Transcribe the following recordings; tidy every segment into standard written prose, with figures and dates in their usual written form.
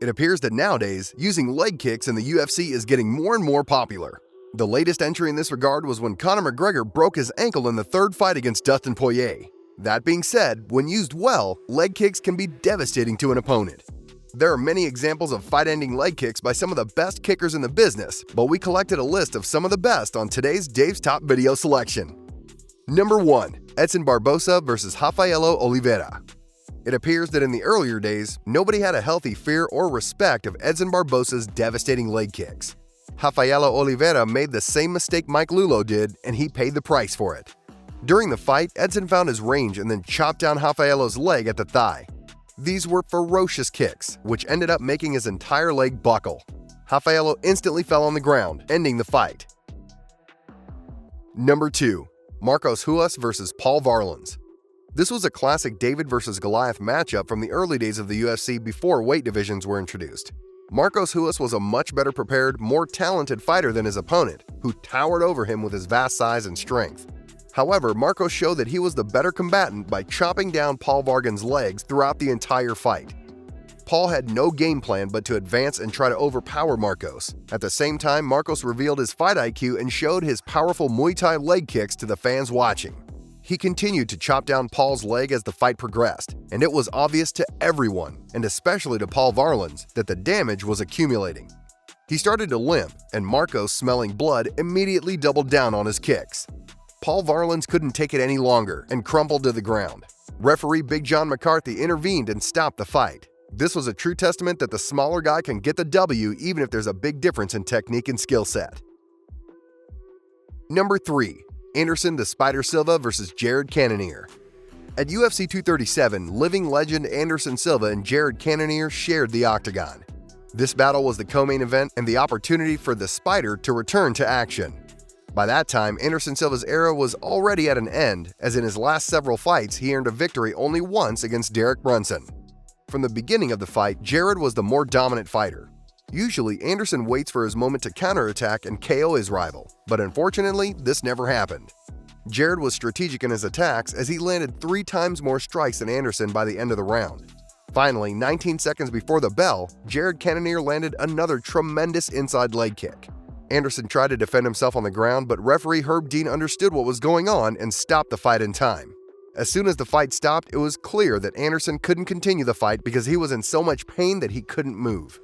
It appears that nowadays, using leg kicks in the UFC is getting more and more popular. The latest entry in this regard was when Conor McGregor broke his ankle in the third fight against Dustin Poirier. That being said, when used well, leg kicks can be devastating to an opponent. There are many examples of fight-ending leg kicks by some of the best kickers in the business, but we collected a list of some of the best on today's Dave's Top Video selection. Number 1. Edson Barboza vs. Rafaelo Oliveira. It appears that in the earlier days, nobody had a healthy fear or respect of Edson Barboza's devastating leg kicks. Rafaelo Oliveira made the same mistake Mike Lulo did, and he paid the price for it. During the fight, Edson found his range and then chopped down Rafaelo's leg at the thigh. These were ferocious kicks, which ended up making his entire leg buckle. Rafaelo instantly fell on the ground, ending the fight. Number 2. Marcos Ruas vs. Paul Varelans. This was a classic David vs. Goliath matchup from the early days of the UFC before weight divisions were introduced. Marcos Ruas was a much better prepared, more talented fighter than his opponent, who towered over him with his vast size and strength. However, Marcos showed that he was the better combatant by chopping down Paul Varelans' legs throughout the entire fight. Paul had no game plan but to advance and try to overpower Marcos. At the same time, Marcos revealed his fight IQ and showed his powerful Muay Thai leg kicks to the fans watching. He continued to chop down Paul's leg as the fight progressed, and it was obvious to everyone, and especially to Paul Varelans, that the damage was accumulating. He started to limp, and Marcos, smelling blood, immediately doubled down on his kicks. Paul Varelans couldn't take it any longer and crumpled to the ground. Referee Big John McCarthy intervened and stopped the fight. This was a true testament that the smaller guy can get the W even if there's a big difference in technique and skill set. Number 3. Anderson the Spider Silva vs. Jared Cannonier. At UFC 237, living legend Anderson Silva and Jared Cannonier shared the octagon. This battle was the co-main event and the opportunity for the Spider to return to action. By that time, Anderson Silva's era was already at an end, as in his last several fights he earned a victory only once against Derek Brunson. From the beginning of the fight, Jared was the more dominant fighter. Usually, Anderson waits for his moment to counterattack and KO his rival, but unfortunately, this never happened. Jared was strategic in his attacks as he landed 3 times more strikes than Anderson by the end of the round. Finally, 19 seconds before the bell, Jared Cannonier landed another tremendous inside leg kick. Anderson tried to defend himself on the ground, but referee Herb Dean understood what was going on and stopped the fight in time. As soon as the fight stopped, it was clear that Anderson couldn't continue the fight because he was in so much pain that he couldn't move.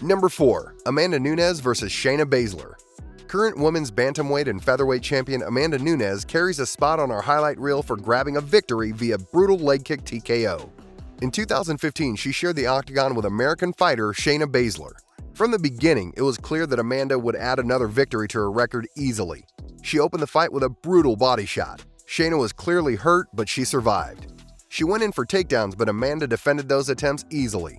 Number 4. Amanda Nunes vs. Shayna Baszler. Current women's bantamweight and featherweight champion Amanda Nunes carries a spot on our highlight reel for grabbing a victory via brutal leg kick TKO. In 2015, she shared the octagon with American fighter Shayna Baszler. From the beginning, it was clear that Amanda would add another victory to her record easily. She opened the fight with a brutal body shot. Shayna was clearly hurt, but she survived. She went in for takedowns, but Amanda defended those attempts easily.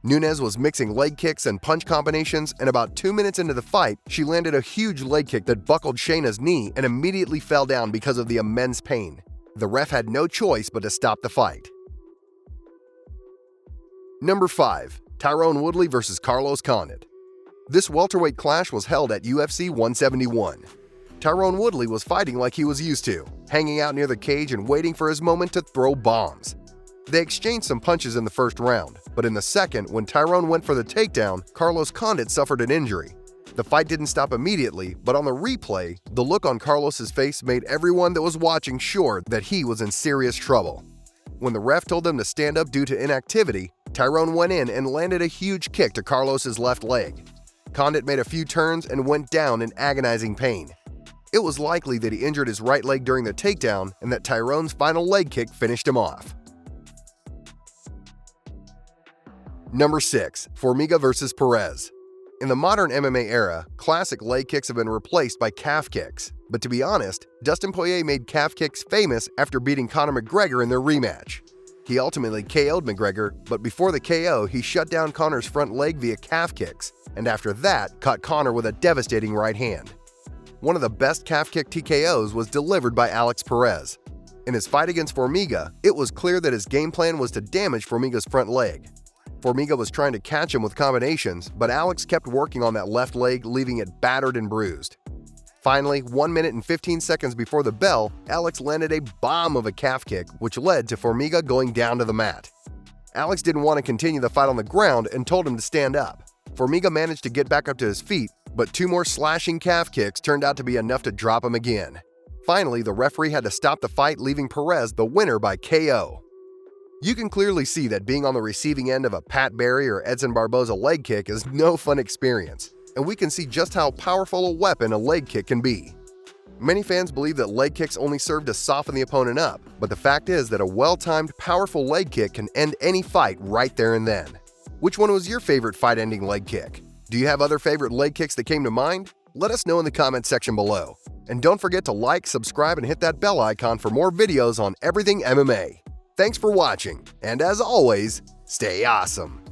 Nunes was mixing leg kicks and punch combinations, and about 2 minutes into the fight, she landed a huge leg kick that buckled Shayna's knee and immediately fell down because of the immense pain. The ref had no choice but to stop the fight. Number 5. Tyron Woodley vs. Carlos Condit. This welterweight clash was held at UFC 171. Tyron Woodley was fighting like he was used to, hanging out near the cage and waiting for his moment to throw bombs. They exchanged some punches in the first round, but in the second, when Tyron went for the takedown, Carlos Condit suffered an injury. The fight didn't stop immediately, but on the replay, the look on Carlos's face made everyone that was watching sure that he was in serious trouble. When the ref told them to stand up due to inactivity, Tyron went in and landed a huge kick to Carlos's left leg. Condit made a few turns and went down in agonizing pain. It was likely that he injured his right leg during the takedown and that Tyron's final leg kick finished him off. Number 6. Formiga vs. Perez. In the modern MMA era, classic leg kicks have been replaced by calf kicks. But to be honest, Dustin Poirier made calf kicks famous after beating Conor McGregor in their rematch. He ultimately KO'd McGregor, but before the KO, he shut down Conor's front leg via calf kicks, and after that, caught Conor with a devastating right hand. One of the best calf kick TKOs was delivered by Alex Perez. In his fight against Formiga, it was clear that his game plan was to damage Formiga's front leg. Formiga was trying to catch him with combinations, but Alex kept working on that left leg, leaving it battered and bruised. Finally, 1 minute and 15 seconds before the bell, Alex landed a bomb of a calf kick, which led to Formiga going down to the mat. Alex didn't want to continue the fight on the ground and told him to stand up. Formiga managed to get back up to his feet, but 2 more slashing calf kicks turned out to be enough to drop him again. Finally, the referee had to stop the fight, leaving Perez the winner by KO. You can clearly see that being on the receiving end of a Pat Barry or Edson Barboza leg kick is no fun experience, and we can see just how powerful a weapon a leg kick can be. Many fans believe that leg kicks only serve to soften the opponent up, but the fact is that a well-timed, powerful leg kick can end any fight right there and then. Which one was your favorite fight-ending leg kick? Do you have other favorite leg kicks that came to mind? Let us know in the comments section below. And don't forget to like, subscribe, and hit that bell icon for more videos on everything MMA. Thanks for watching, and as always, stay awesome!